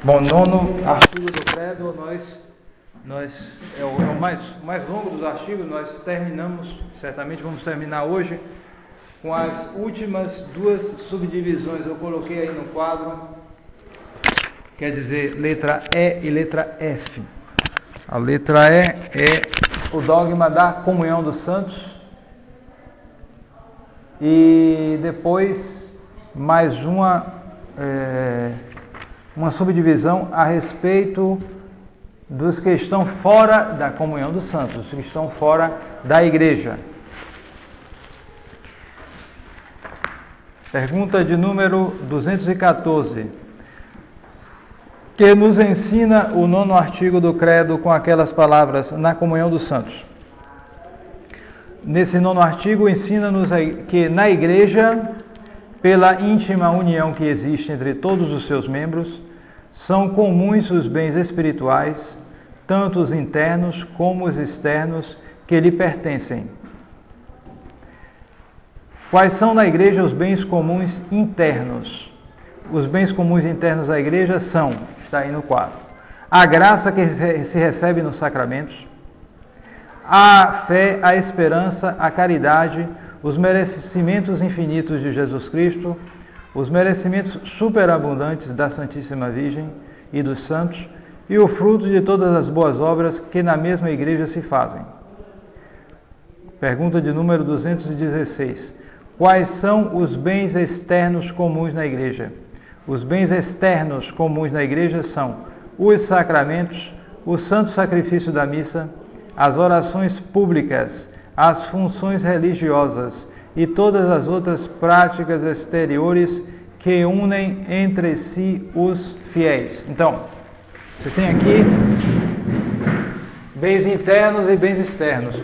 Bom, nono artigo do credo, é o mais longo dos artigos. Nós certamente vamos terminar hoje com as últimas duas subdivisões. Eu coloquei aí no quadro, quer dizer, letra E e letra F. A letra E é o dogma da comunhão dos santos, e depois mais uma subdivisão a respeito dos que estão fora da comunhão dos santos, os que estão fora da igreja. Pergunta de número 214, que nos ensina o nono artigo do credo com aquelas palavras, na comunhão dos santos. Nesse nono artigo ensina-nos que na igreja, pela íntima união que existe entre todos os seus membros, são comuns os bens espirituais, tanto os internos como os externos que lhe pertencem. Quais são na igreja os bens comuns internos? Os bens comuns internos da igreja são, está aí no quadro, a graça que se recebe nos sacramentos, a fé, a esperança, a caridade, os merecimentos infinitos de Jesus Cristo, os merecimentos superabundantes da Santíssima Virgem e dos santos, e o fruto de todas as boas obras que na mesma igreja se fazem. Pergunta de número 216. Quais são os bens externos comuns na igreja? Os bens externos comuns na igreja são os sacramentos, o santo sacrifício da missa, as orações públicas, as funções religiosas e todas as outras práticas exteriores que unem entre si os fiéis. Então, você tem aqui bens internos e bens externos.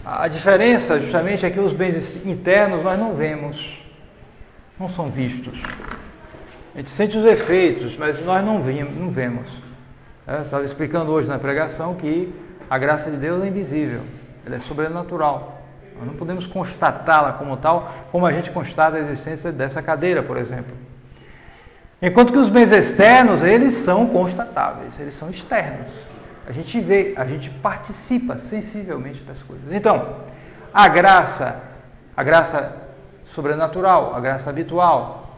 A diferença justamente é que os bens internos nós não vemos, não são vistos. A gente sente os efeitos, mas nós não vemos. Eu estava explicando hoje na pregação que a graça de Deus é invisível, ela é sobrenatural. Nós não podemos constatá-la como tal, como a gente constata a existência dessa cadeira, por exemplo. Enquanto que os bens externos, eles são constatáveis, eles são externos. A gente vê, a gente participa sensivelmente das coisas. Então, a graça sobrenatural, a graça habitual,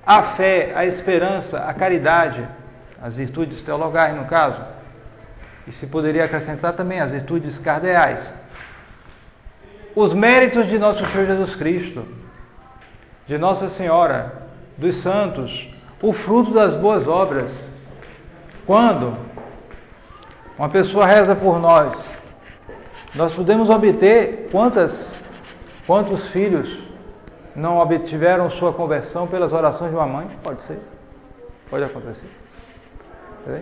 a fé, a esperança, a caridade, as virtudes teologais no caso, e se poderia acrescentar também as virtudes cardeais, os méritos de nosso Senhor Jesus Cristo, de Nossa Senhora, dos santos, o fruto das boas obras. Quando uma pessoa reza por nós podemos obter quantos filhos não obtiveram sua conversão pelas orações de uma mãe? Pode ser, pode acontecer.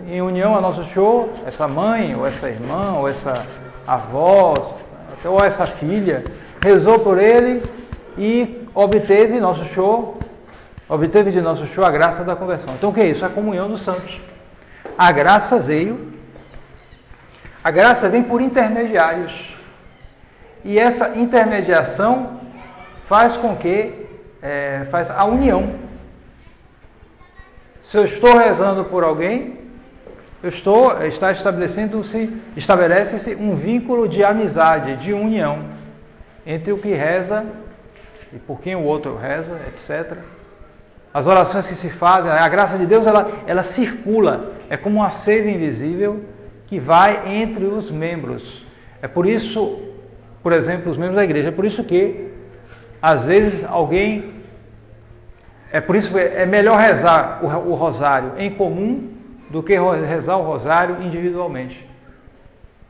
Em união a Nosso Senhor, essa mãe, ou essa irmã, ou essa avó, ou essa filha, rezou por ele e obteve de Nosso Senhor a graça da conversão. Então o que é isso? A comunhão dos santos. A graça vem por intermediários. E essa intermediação faz com que, faz a união. Se eu estou rezando por alguém, estabelece-se um vínculo de amizade, de união, entre o que reza e por quem o outro reza, etc. As orações que se fazem, a graça de Deus, ela circula, é como uma seiva invisível que vai entre os membros. É por isso, por exemplo, os membros da igreja, é por isso que, às vezes, é melhor rezar o rosário em comum do que rezar o rosário individualmente.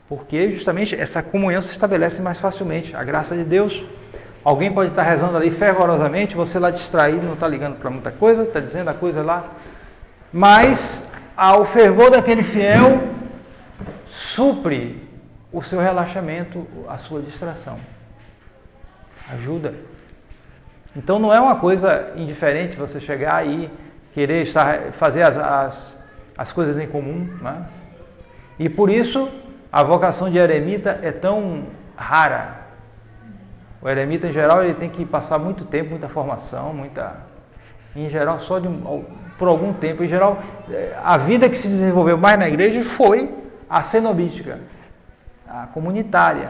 Porque justamente essa comunhão se estabelece mais facilmente. A graça de Deus, alguém pode estar rezando ali fervorosamente, você lá distraído, não está ligando para muita coisa, está dizendo a coisa lá, mas ao fervor daquele fiel supre o seu relaxamento, a sua distração. Ajuda. Então não é uma coisa indiferente você chegar e querer fazer as coisas em comum, né? E por isso a vocação de eremita é tão rara. O eremita, em geral, ele tem que passar muito tempo, muita formação, em geral, só por algum tempo. Em geral, a vida que se desenvolveu mais na igreja foi a cenobítica, a comunitária.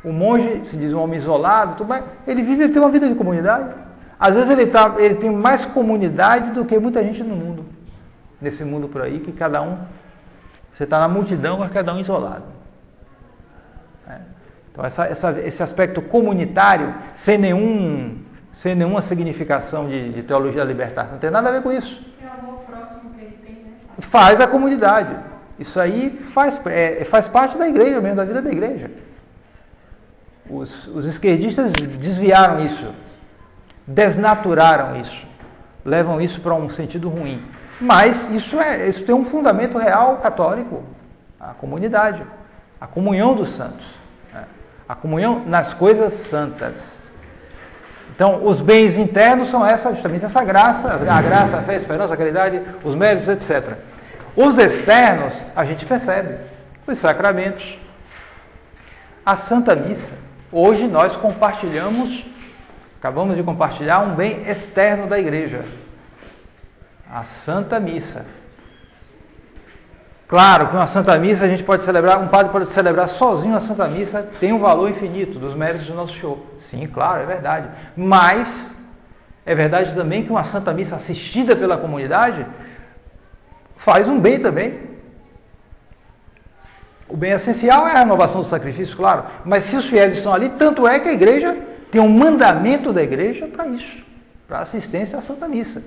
O monge, se diz um homem isolado, tudo mais, ele tem uma vida de comunidade. Às vezes ele tem mais comunidade do que muita gente no mundo. Nesse mundo por aí, que cada um, você está na multidão, mas cada um isolado. Então esse aspecto comunitário, sem nenhuma significação de teologia libertar, não tem nada a ver com isso. É o amor próximo que ele tem, né? Faz a comunidade. Isso aí faz parte da igreja mesmo, da vida da igreja. Os esquerdistas desviaram isso, desnaturaram isso, levam isso para um sentido ruim. Mas isso tem um fundamento real católico, a comunidade, a comunhão dos santos, né? A comunhão nas coisas santas. Então, os bens internos são justamente essa graça, a graça, a fé, a esperança, a caridade, os méritos, etc. Os externos, a gente percebe, os sacramentos, a Santa Missa. Hoje nós acabamos de compartilhar um bem externo da igreja, a Santa Missa. Claro que uma Santa Missa a gente pode celebrar, um padre pode celebrar sozinho a Santa Missa, tem um valor infinito dos méritos do Nosso Senhor. Sim, claro, é verdade. Mas é verdade também que uma Santa Missa assistida pela comunidade faz um bem também. O bem essencial é a renovação do sacrifício, claro. Mas se os fiéis estão ali, tanto é que a igreja tem um mandamento da igreja para isso, para assistência à Santa Missa.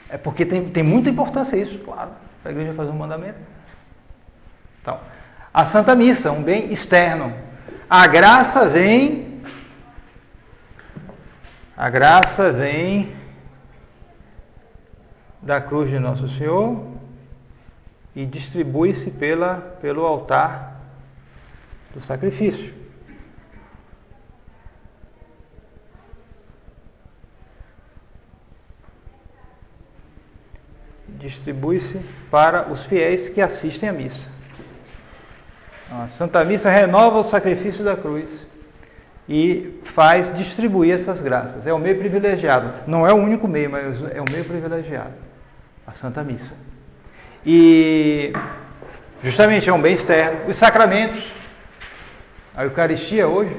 É porque tem muita importância isso, claro, para a igreja fazer um mandamento. Então, a Santa Missa, um bem externo. A graça vem da cruz de Nosso Senhor e distribui-se pelo altar do sacrifício. Distribui-se para os fiéis que assistem à missa. A Santa Missa renova o sacrifício da cruz e faz distribuir essas graças. É o meio privilegiado. Não é o único meio, mas é o meio privilegiado. A Santa Missa. E justamente é um bem externo. Os sacramentos, a Eucaristia hoje,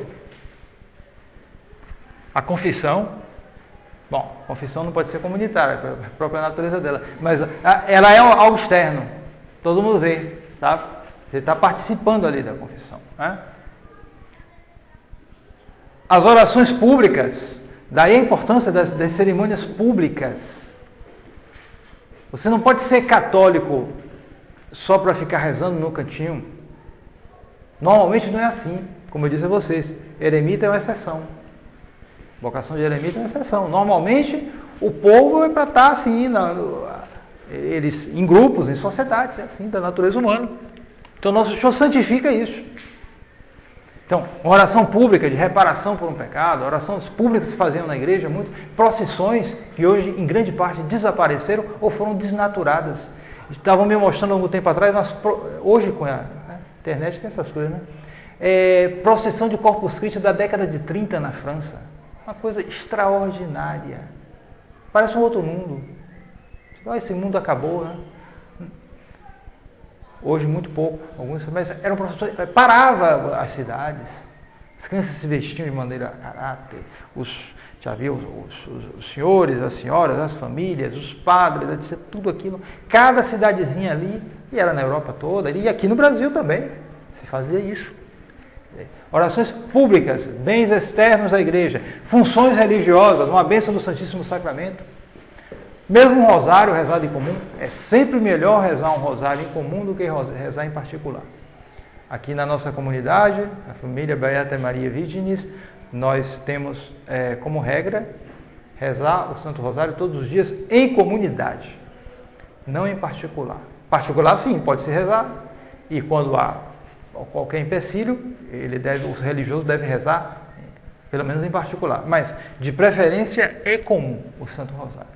a confissão. Bom, a confissão não pode ser comunitária, a própria natureza dela. Mas ela é algo externo. Todo mundo vê, tá? Você está participando ali da confissão, né? As orações públicas, daí a importância das cerimônias públicas. Você não pode ser católico só para ficar rezando no cantinho. Normalmente não é assim, como eu disse a vocês. Eremita é uma exceção. Vocação de eremita é uma exceção. Normalmente o povo é para estar assim, eles em grupos, em sociedades, assim, da natureza humana. Então, Nosso Senhor santifica isso. Então, uma oração pública de reparação por um pecado, orações públicas que se faziam na igreja, procissões que hoje, em grande parte, desapareceram ou foram desnaturadas. Estavam me mostrando algum tempo atrás, hoje com a internet tem essas coisas, né? Procissão de Corpus Christi da década de 30 na França. Uma coisa extraordinária. Parece um outro mundo. Esse mundo acabou, né? Hoje muito pouco, mas eram procissões, parava as cidades, as crianças se vestiam de maneira a caráter, já havia os senhores, as senhoras, as famílias, os padres, etc., tudo aquilo, cada cidadezinha ali, e era na Europa toda, e aqui no Brasil também, se fazia isso. Orações públicas, bens externos à igreja, funções religiosas, uma bênção do Santíssimo Sacramento. Mesmo um rosário rezado em comum, é sempre melhor rezar um rosário em comum do que rezar em particular. Aqui na nossa comunidade, a família Beata Maria Virginis, nós temos como regra rezar o Santo Rosário todos os dias em comunidade, não em particular. Particular sim, pode se rezar, e quando há qualquer empecilho, os religiosos devem rezar, pelo menos em particular, mas de preferência é comum o Santo Rosário.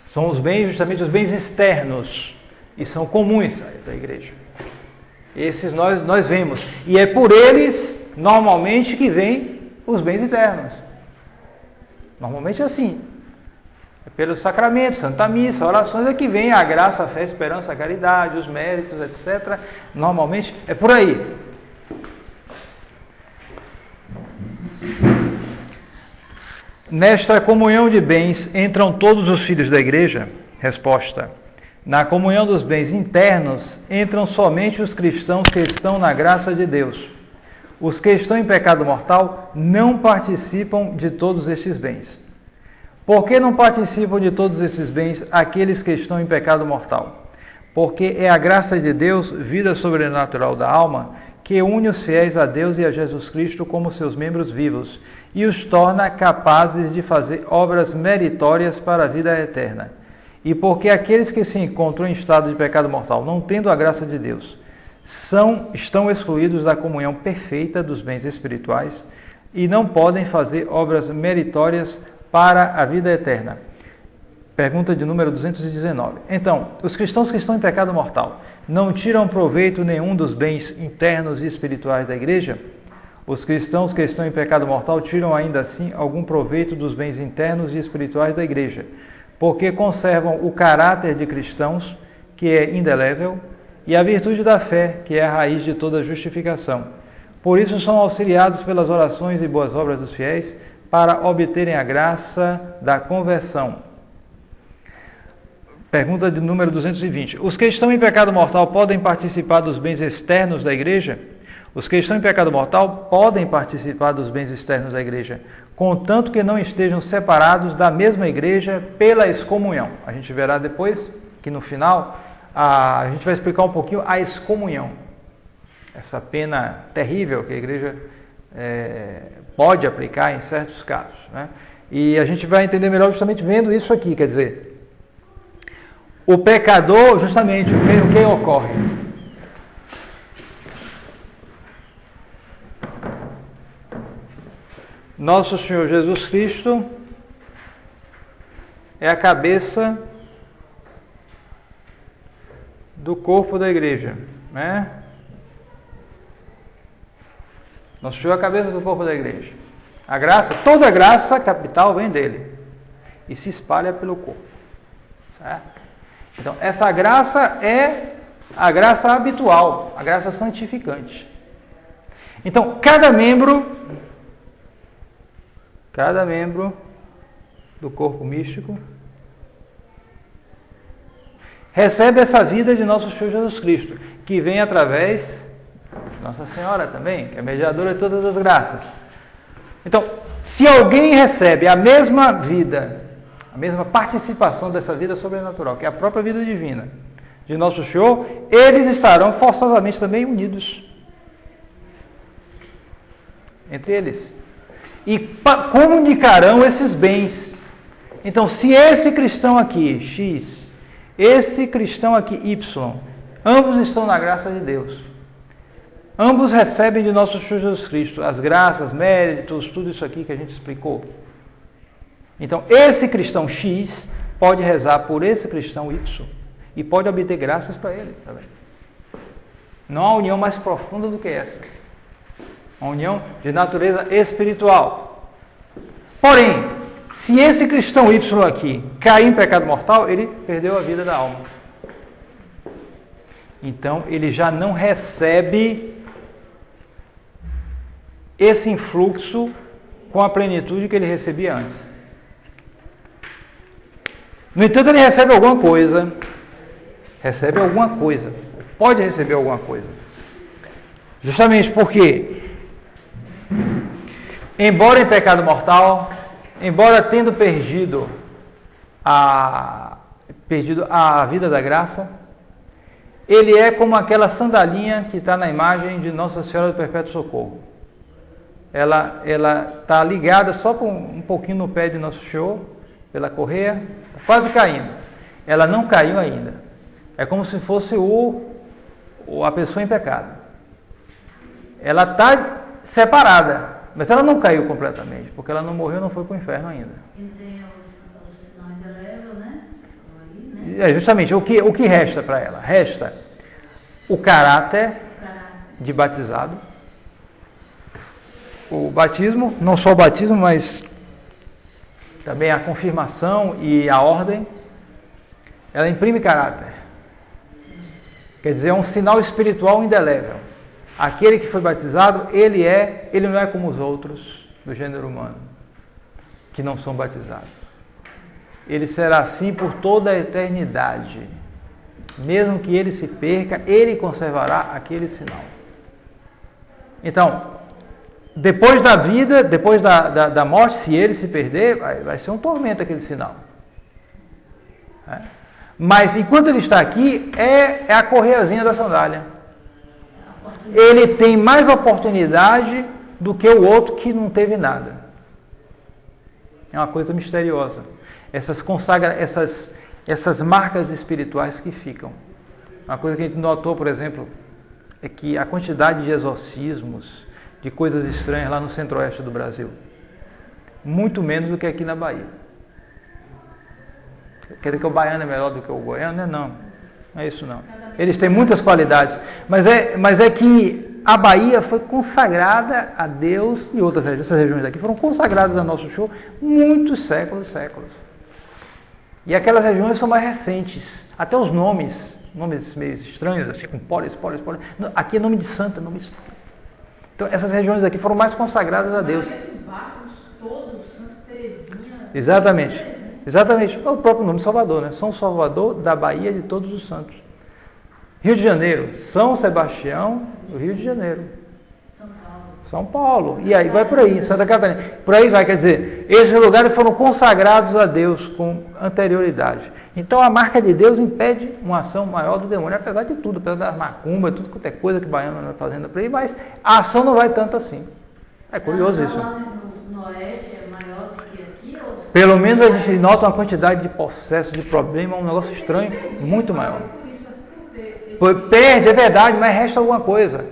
São os bens, justamente os bens externos, e são comuns da igreja. Esses nós vemos. E é por eles, normalmente, que vêm os bens internos. Normalmente é assim. Pelos sacramentos, Santa Missa, orações, é que vem a graça, a fé, a esperança, a caridade, os méritos, etc. Normalmente é por aí. Nesta comunhão de bens entram todos os filhos da igreja? Resposta: na comunhão dos bens internos entram somente os cristãos que estão na graça de Deus. Os que estão em pecado mortal não participam de todos estes bens. Por que não participam de todos esses bens aqueles que estão em pecado mortal? Porque é a graça de Deus, vida sobrenatural da alma, que une os fiéis a Deus e a Jesus Cristo como seus membros vivos e os torna capazes de fazer obras meritórias para a vida eterna. E porque aqueles que se encontram em estado de pecado mortal, não tendo a graça de Deus, estão excluídos da comunhão perfeita dos bens espirituais e não podem fazer obras meritórias para a vida eterna. Pergunta de número 219. Então, os cristãos que estão em pecado mortal não tiram proveito nenhum dos bens internos e espirituais da igreja? Os cristãos que estão em pecado mortal tiram ainda assim algum proveito dos bens internos e espirituais da igreja, porque conservam o caráter de cristãos, que é indelével, e a virtude da fé, que é a raiz de toda justificação. Por isso são auxiliados pelas orações e boas obras dos fiéis, para obterem a graça da conversão. Pergunta de número 220. Os que estão em pecado mortal podem participar dos bens externos da igreja? Os que estão em pecado mortal podem participar dos bens externos da igreja, contanto que não estejam separados da mesma igreja pela excomunhão. A gente verá depois que no final a gente vai explicar um pouquinho a excomunhão. Essa pena terrível que a igreja pode aplicar em certos casos, né? E a gente vai entender melhor justamente vendo isso aqui, quer dizer, o pecador, justamente, o que ocorre? Nosso Senhor Jesus Cristo é a cabeça do corpo da igreja, né? Nosso Senhor é a cabeça do corpo da igreja. A graça, toda a graça capital vem dele e se espalha pelo corpo. Certo? Então, essa graça é a graça habitual, a graça santificante. Então, cada membro do corpo místico recebe essa vida de nosso Senhor Jesus Cristo, que vem através de Nossa Senhora também, que é mediadora de todas as graças. Então, se alguém recebe a mesma vida, a mesma participação dessa vida sobrenatural, que é a própria vida divina de Nosso Senhor, eles estarão forçosamente também unidos entre eles e comunicarão esses bens. Então, se esse cristão aqui, X, esse cristão aqui, Y, ambos estão na graça de Deus, ambos recebem de nosso Senhor Jesus Cristo as graças, méritos, tudo isso aqui que a gente explicou. Então, esse cristão X pode rezar por esse cristão Y e pode obter graças para ele também. Não há união mais profunda do que essa. Uma união de natureza espiritual. Porém, se esse cristão Y aqui cair em pecado mortal, ele perdeu a vida da alma. Então, ele já não recebe esse influxo com a plenitude que ele recebia antes. No entanto, ele recebe alguma coisa, pode receber alguma coisa. Justamente porque, embora em pecado mortal, embora tendo perdido a vida da graça, ele é como aquela sandalinha que está na imagem de Nossa Senhora do Perpétuo Socorro. Ela está ligada só com um pouquinho no pé de Nosso Senhor, pela correia, está quase caindo. Ela não caiu ainda. É como se fosse a pessoa em pecado. Ela está separada, mas ela não caiu completamente, porque ela não morreu, não foi para o inferno ainda. E tem o sinal indelével, né? Justamente, o que resta para ela? Resta o caráter de batizado, o batismo, não só o batismo, mas também a confirmação e a ordem, ela imprime caráter. Quer dizer, é um sinal espiritual indelével. Aquele que foi batizado, ele não é como os outros do gênero humano, que não são batizados. Ele será assim por toda a eternidade. Mesmo que ele se perca, ele conservará aquele sinal. Então, depois da vida, depois da morte, se ele se perder, vai ser um tormento aquele sinal. Mas enquanto ele está aqui, é a correiazinha da sandália. Ele tem mais oportunidade do que o outro que não teve nada. É uma coisa misteriosa. Essas marcas espirituais que ficam. Uma coisa que a gente notou, por exemplo, é que a quantidade de exorcismos, de coisas estranhas lá no centro-oeste do Brasil, muito menos do que aqui na Bahia. Quer dizer que o baiano é melhor do que o goiano? Não é isso não. Eles têm muitas qualidades, mas é que a Bahia foi consagrada a Deus, e outras regiões, essas regiões daqui foram consagradas a nosso show muitos séculos. E aquelas regiões são mais recentes. Até os nomes meio estranhos, assim, com polis. Aqui é nome de santa, nome de... Então, essas regiões aqui foram mais consagradas a Deus. Exatamente. É o próprio nome Salvador, né? São Salvador da Bahia de Todos os Santos. Rio de Janeiro, São Sebastião, do Rio de Janeiro. São Paulo. E aí vai por aí, Santa Catarina. Por aí vai, quer dizer, esses lugares foram consagrados a Deus com anterioridade. Então a marca de Deus impede uma ação maior do demônio, apesar de tudo, apesar das macumbas, tudo quanto é coisa que o baiano anda fazendo por aí, mas a ação não vai tanto assim. É curioso isso. Lá no oeste é maior do que aqui? Ou... Pelo menos a gente nota uma quantidade de processo, de problema, um negócio estranho, muito maior. Perde, é verdade, mas resta alguma coisa.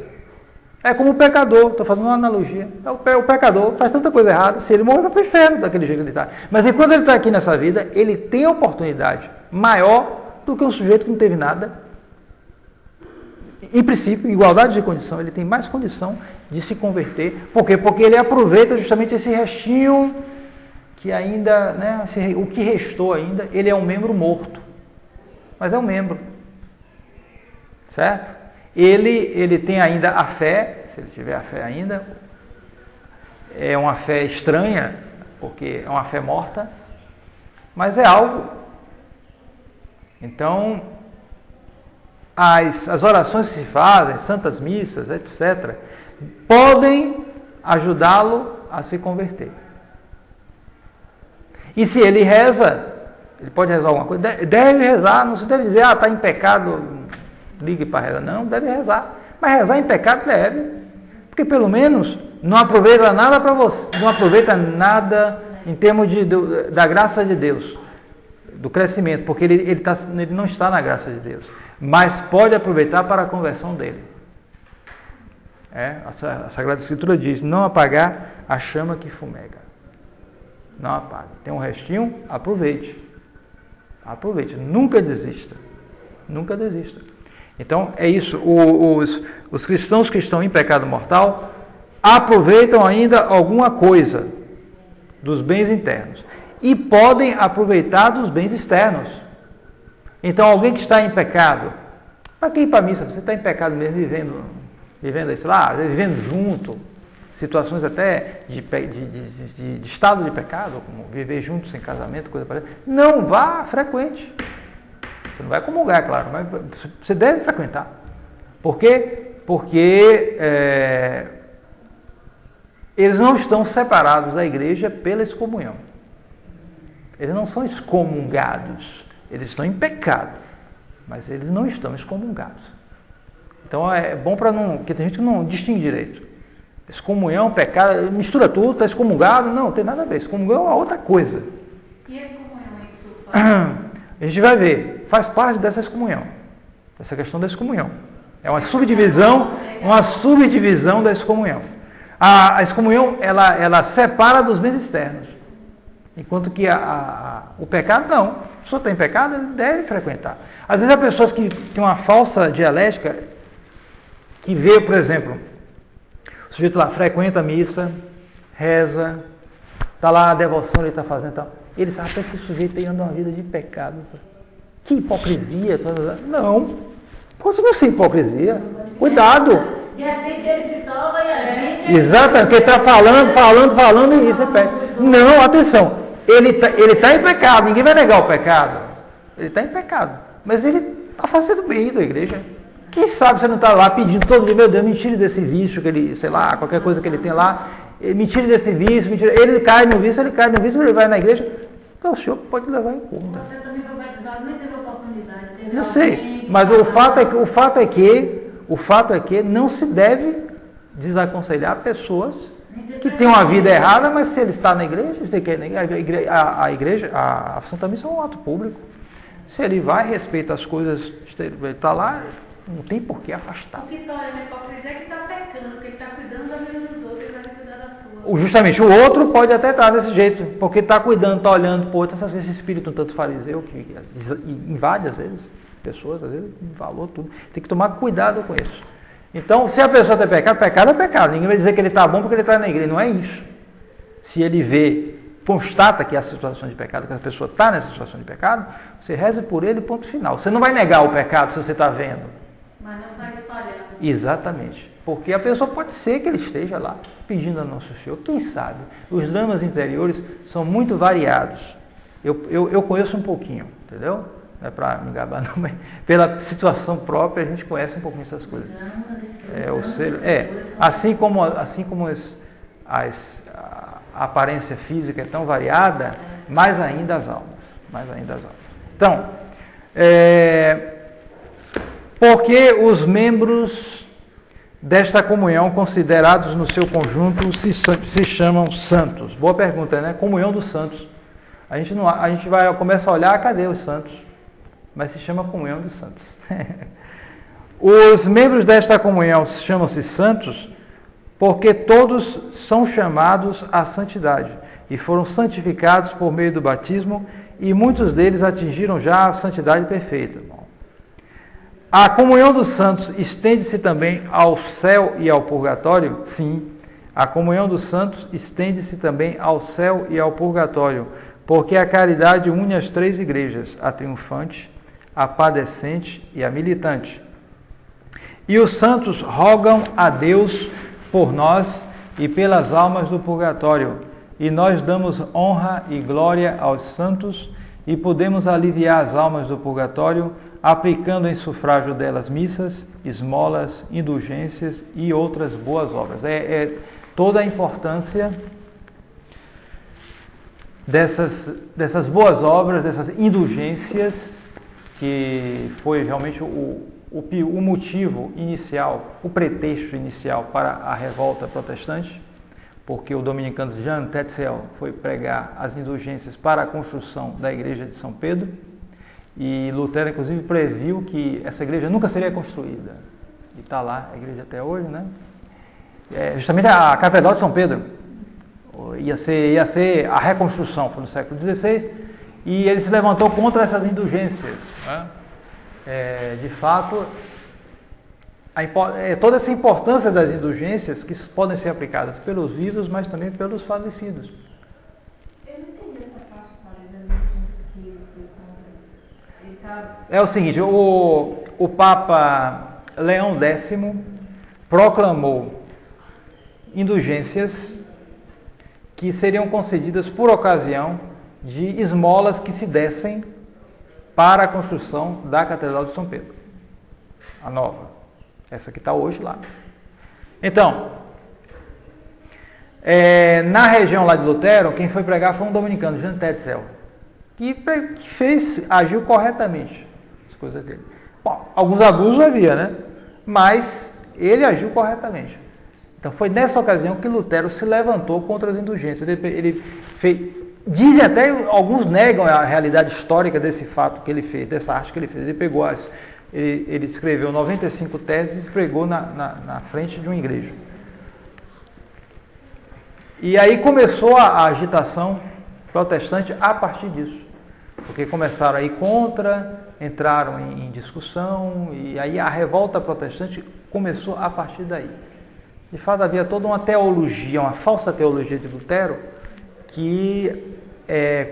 É como o pecador, estou fazendo uma analogia. O pecador faz tanta coisa errada, se ele morrer, vai para o inferno daquele jeito que ele está. Mas enquanto ele está aqui nessa vida, ele tem a oportunidade maior do que um sujeito que não teve nada. Em princípio, igualdade de condição, ele tem mais condição de se converter. Por quê? Porque ele aproveita justamente esse restinho que ainda, né, o que restou ainda, ele é um membro morto. Mas é um membro. Certo? Ele tem ainda a fé, se ele tiver a fé ainda, é uma fé estranha, porque é uma fé morta, mas é algo. Então, as orações que se fazem, santas missas, etc., podem ajudá-lo a se converter. E se ele reza, ele pode rezar alguma coisa, deve rezar, não se deve dizer, está em pecado, ligue para rezar. Não, deve rezar. Mas rezar em pecado deve. Porque pelo menos não aproveita nada para você, não aproveita nada em termos da graça de Deus, do crescimento, porque ele não está na graça de Deus. Mas pode aproveitar para a conversão dele. A Sagrada Escritura diz, não apagar a chama que fumega. Não apague. Tem um restinho, aproveite. Aproveite. Nunca desista. Nunca desista. Então, é isso. Os cristãos que estão em pecado mortal aproveitam ainda alguma coisa dos bens internos. E podem aproveitar dos bens externos. Então, alguém que está em pecado, para quem ir para a missa? Você está em pecado mesmo, vivendo sei lá, vivendo junto, situações até de estado de pecado, como viver junto sem casamento, coisa parecida. Não vá, frequente. Você não vai comungar, claro, mas você deve frequentar. Por quê? Porque eles não estão separados da igreja pela excomunhão. Eles não são excomungados. Eles estão em pecado, mas eles não estão excomungados. Então é bom para não... Porque tem gente que não distingue direito. Excomunhão, pecado, mistura tudo, está excomungado. Não tem nada a ver. Excomunhão é uma outra coisa. E a excomunhão aí que o senhor fala? A gente vai ver. Faz parte dessa excomunhão. Essa questão da excomunhão. É uma subdivisão da excomunhão. A excomunhão, ela separa dos bens externos. Enquanto que o pecado, não. Se a pessoa tem pecado, ele deve frequentar. Às vezes há pessoas que têm uma falsa dialética, que vê, por exemplo, o sujeito lá frequenta a missa, reza, está lá a devoção, ele está fazendo tal. Ele sabe, esse sujeito aí anda uma vida de pecado. Que hipocrisia. Não, pode não ser hipocrisia. Cuidado. De repente ele se salva e a gente... Exatamente, porque ele está falando e você pede. Não, atenção. Ele tá em pecado, ninguém vai negar o pecado. Ele está em pecado. Mas ele está fazendo bem da igreja. Quem sabe você não está lá pedindo todo dia, meu Deus, me tire desse vício que ele, sei lá, qualquer coisa que ele tem lá, me tire desse vício, me tire. Ele cai no vício, ele vai na igreja. Então o senhor pode levar em conta. Você também foi batizado, nem teve oportunidade. Eu sei, mas o fato é que não se deve desaconselhar pessoas que têm uma vida errada, mas se ele está na igreja, a Santa Missa é um ato público. Se ele vai, respeita as coisas, ele está lá, não tem por que afastar. O que torna a hipocrisia é que está pecando, porque ele está cuidando da vida dos outros, ele vai cuidar da sua. Justamente, o outro pode até estar desse jeito, porque está cuidando, está olhando para o outro, esse espírito um tanto fariseu, que invade às vezes, pessoas, às vezes, valor tudo. Tem que tomar cuidado com isso. Então, se a pessoa tem pecado, pecado é pecado. Ninguém vai dizer que ele está bom porque ele está na igreja, não é isso. Se ele vê, constata que há situação de pecado, que a pessoa está nessa situação de pecado, você reze por ele, ponto final. Você não vai negar o pecado se você está vendo. Mas não está espalhando. Exatamente. Porque a pessoa pode ser que ele esteja lá pedindo a Nosso Senhor. Quem sabe? Os dramas interiores são muito variados. Eu conheço um pouquinho, entendeu? Não é para me gabar, não, mas pela situação própria a gente conhece um pouquinho essas coisas. Assim como a aparência física é tão variada, mais ainda as almas. Então, porque os membros desta comunhão, considerados no seu conjunto, se chamam santos? Boa pergunta, né? Comunhão dos santos. A gente começa a olhar, cadê os santos? Mas se chama comunhão dos santos. Os membros desta comunhão chamam-se santos porque todos são chamados à santidade e foram santificados por meio do batismo, e muitos deles atingiram já a santidade perfeita. A comunhão dos santos estende-se também ao céu e ao purgatório? Sim, a comunhão dos santos estende-se também ao céu e ao purgatório, porque a caridade une as três igrejas, a triunfante, a padecente e a militante. E os santos rogam a Deus por nós e pelas almas do purgatório, e nós damos honra e glória aos santos e podemos aliviar as almas do purgatório, aplicando em sufrágio delas missas, esmolas, indulgências e outras boas obras. Toda a importância dessas boas obras, dessas indulgências, que foi realmente o motivo inicial, o pretexto inicial para a revolta protestante, porque o dominicano Jean Tetzel foi pregar as indulgências para a construção da igreja de São Pedro, e Lutero, inclusive, previu que essa igreja nunca seria construída. E está lá a igreja até hoje, né? Justamente a Catedral de São Pedro ia ser a reconstrução, foi no século XVI, e ele se levantou contra essas indulgências. Né? De fato, toda essa importância das indulgências que podem ser aplicadas pelos vivos, mas também pelos falecidos. Eu não entendi essa parte das indulgências que ele está... É o seguinte, o Papa Leão X proclamou indulgências que seriam concedidas por ocasião de esmolas que se dessem para a construção da Catedral de São Pedro, a nova, essa que está hoje lá. Então, na região lá de Lutero, quem foi pregar foi um dominicano, Jean Tetzel, que agiu corretamente as coisas dele. Bom, alguns abusos havia, né? Mas ele agiu corretamente. Então foi nessa ocasião que Lutero se levantou contra as indulgências. Dizem até, alguns negam a realidade histórica desse fato que ele fez, dessa arte que ele fez. Ele pegou ele escreveu 95 teses e pregou na frente de uma igreja. E aí começou a agitação protestante a partir disso. Porque começaram a ir contra, entraram em discussão, e aí a revolta protestante começou a partir daí. De fato, havia toda uma teologia, uma falsa teologia de Lutero, que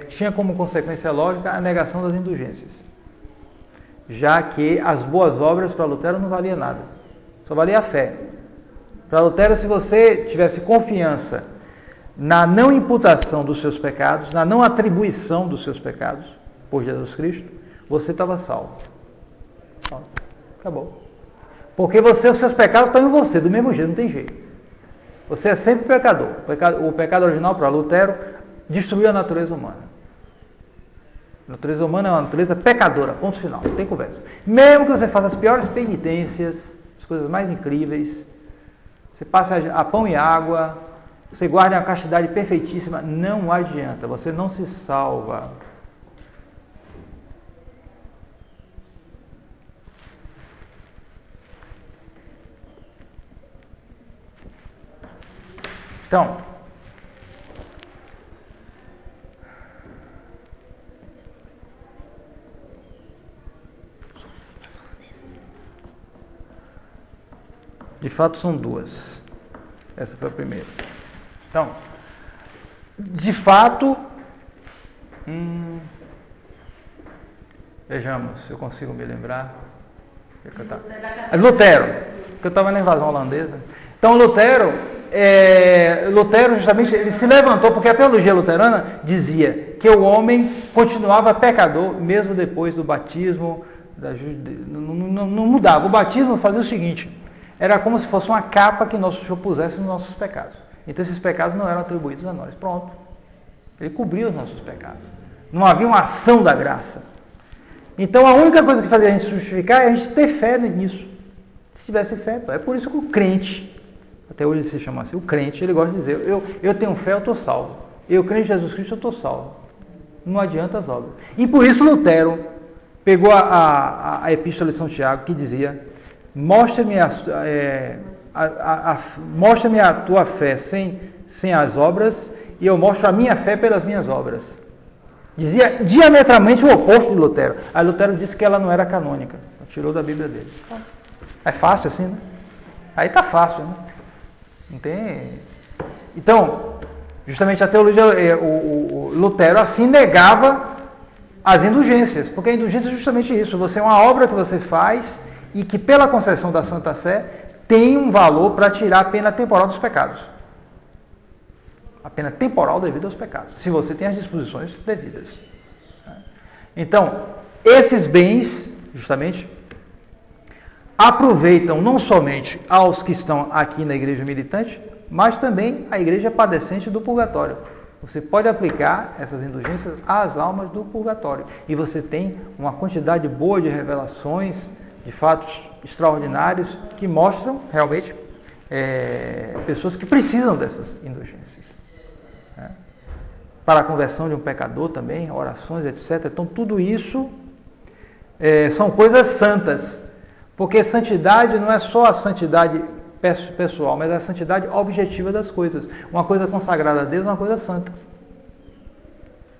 tinha como consequência lógica a negação das indulgências, já que as boas obras para Lutero não valia nada, só valia a fé. Para Lutero, se você tivesse confiança na não imputação dos seus pecados, na não atribuição dos seus pecados por Jesus Cristo, você estava salvo. Acabou. Porque os seus pecados estão em você, do mesmo jeito, não tem jeito. Você é sempre pecador. O pecado original para Lutero destruiu a natureza humana. A natureza humana é uma natureza pecadora, ponto final, não tem conversa. Mesmo que você faça as piores penitências, as coisas mais incríveis, você passe a pão e água, você guarde a castidade perfeitíssima, não adianta, você não se salva. Então, de fato são duas. Essa foi a primeira. Então, de fato, vejamos se eu consigo me lembrar. Lutero, porque eu estava na invasão holandesa. Então, Lutero justamente, ele se levantou, porque a teologia luterana dizia que o homem continuava pecador, mesmo depois do batismo, não mudava. O batismo fazia o seguinte, era como se fosse uma capa que nosso Senhor pusesse nos nossos pecados. Então esses pecados não eram atribuídos a nós. Pronto. Ele cobriu os nossos pecados. Não havia uma ação da graça. Então a única coisa que fazia a gente justificar é a gente ter fé nisso. Se tivesse fé, é por isso que o crente, até hoje ele se chama assim, o crente, ele gosta de dizer, eu tenho fé, eu estou salvo. Eu creio em Jesus Cristo, eu estou salvo. Não adianta as obras. E por isso Lutero pegou a epístola de São Tiago, que dizia, mostra-me a tua fé sem as obras, e eu mostro a minha fé pelas minhas obras. Dizia diametralmente o oposto de Lutero. Aí Lutero disse que ela não era canônica. Tirou da Bíblia dele. É fácil assim, né? Aí tá fácil, né? Não tem... Então, justamente a teologia, o Lutero assim negava as indulgências, porque a indulgência é justamente isso. Você é uma obra que você faz e que pela concessão da Santa Sé tem um valor para tirar a pena temporal dos pecados. A pena temporal devido aos pecados, se você tem as disposições devidas. Então, esses bens, justamente, aproveitam não somente aos que estão aqui na igreja militante, mas também à igreja padecente do purgatório. Você pode aplicar essas indulgências às almas do purgatório. E você tem uma quantidade boa de revelações, de fatos extraordinários, que mostram realmente pessoas que precisam dessas indulgências. Para a conversão de um pecador também, orações, etc. Então, tudo isso são coisas santas. Porque santidade não é só a santidade pessoal, mas é a santidade objetiva das coisas. Uma coisa consagrada a Deus é uma coisa santa.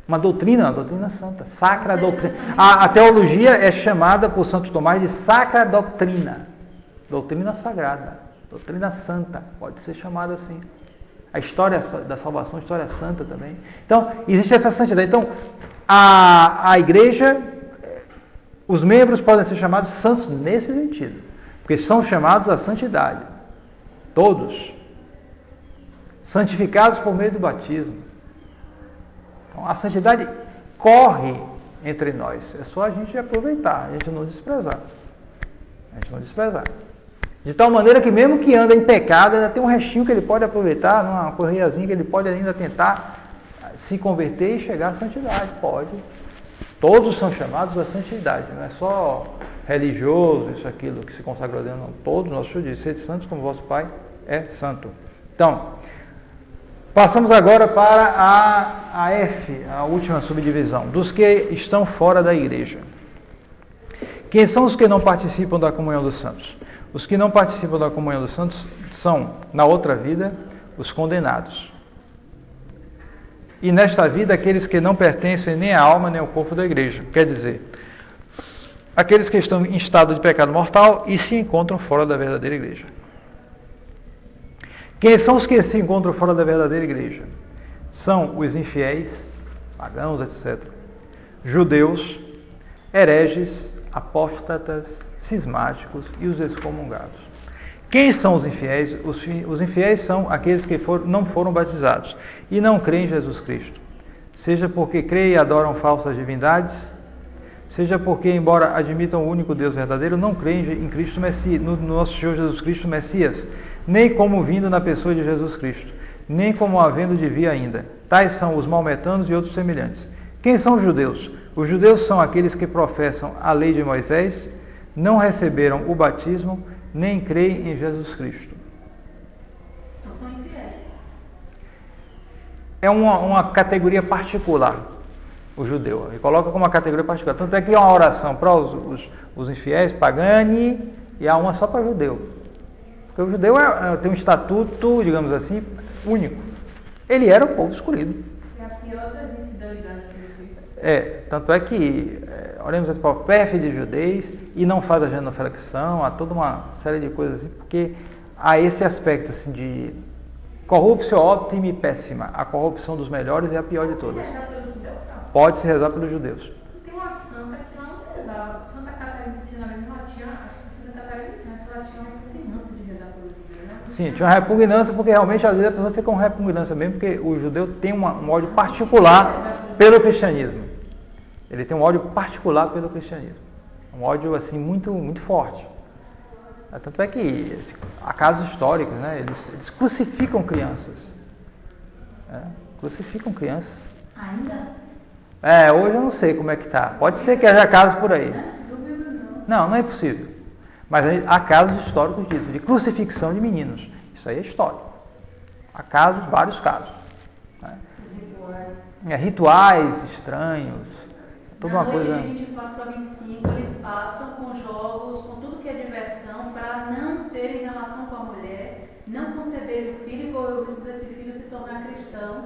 Uma doutrina santa. Sacra doutrina. A teologia é chamada por Santo Tomás de sacra doutrina. Doutrina sagrada. Doutrina santa. Pode ser chamada assim. A história da salvação, a história santa também. Então, existe essa santidade. Então, a igreja, os membros podem ser chamados santos nesse sentido. Porque são chamados à santidade. Todos. Santificados por meio do batismo. Então, a santidade corre entre nós. É só a gente aproveitar, a gente não desprezar. De tal maneira que mesmo que anda em pecado, ainda tem um restinho que ele pode aproveitar, uma correiazinha que ele pode ainda tentar se converter e chegar à santidade. Pode. Todos são chamados à santidade. Não é só religioso, isso, aquilo que se consagrou a Deus, não. Todos, nosso Senhor diz, sede santos como vosso Pai é santo. Então, passamos agora para a F, a última subdivisão, dos que estão fora da igreja. Quem são os que não participam da comunhão dos santos? Os que não participam da comunhão dos santos são, na outra vida, os condenados. E nesta vida, aqueles que não pertencem nem à alma, nem ao corpo da igreja. Quer dizer, aqueles que estão em estado de pecado mortal e se encontram fora da verdadeira igreja. Quem são os que se encontram fora da verdadeira igreja? São os infiéis, pagãos, etc. Judeus, hereges, apóstatas, cismáticos e os excomungados. Quem são os infiéis? Os infiéis são aqueles que não foram batizados e não creem em Jesus Cristo. Seja porque creem e adoram falsas divindades, seja porque, embora admitam o único Deus verdadeiro, não creem em Cristo Messias, no nosso Senhor Jesus Cristo Messias, nem como vindo na pessoa de Jesus Cristo, nem como havendo de vir ainda. Tais são os maometanos e outros semelhantes. Quem são os judeus? Os judeus são aqueles que professam a lei de Moisés, não receberam o batismo, nem creem em Jesus Cristo. Então são infiéis. É uma categoria particular, o judeu. Ele coloca como uma categoria particular. Tanto é que há uma oração para os infiéis, pagani, e há uma só para judeu. Porque o judeu tem um estatuto, digamos assim, único. Ele era o povo escolhido. É a pior das infidelidades que existe. Tanto é que olhamos aqui para o PF de judeus e não faz a genuflexão, há toda uma série de coisas assim, porque há esse aspecto assim, de corrupção óptima e péssima. A corrupção dos melhores é a pior de todas. Pode se rezar pelos judeus. Tem uma santa que ela não rezava. Santa Catarina de Sena mesmo, ela tinha, acho que Santa Catarina de Sena, ela tinha uma repugnância de rezar pelos judeus, né? Sim, tinha uma repugnância, porque realmente às vezes a pessoa fica com repugnância mesmo, porque o judeu tem um ódio particular pelo cristianismo. Ele tem um ódio particular pelo cristianismo. Um ódio assim muito, muito forte. Tanto é que há casos históricos, né? Eles crucificam crianças. Crucificam crianças. Ainda? Hoje eu não sei como é que está. Pode ser que haja casos por aí. Não é impossível. Mas há casos históricos disso, de crucifixão de meninos. Isso aí é histórico. Há casos, vários casos. Né? Rituais estranhos. Toda uma coisa. De 24 a 25, eles passam com jogos, com tudo que é diversão, para não terem relação com a mulher, não conceberem o filho e correr o risco desse filho se tornar cristão,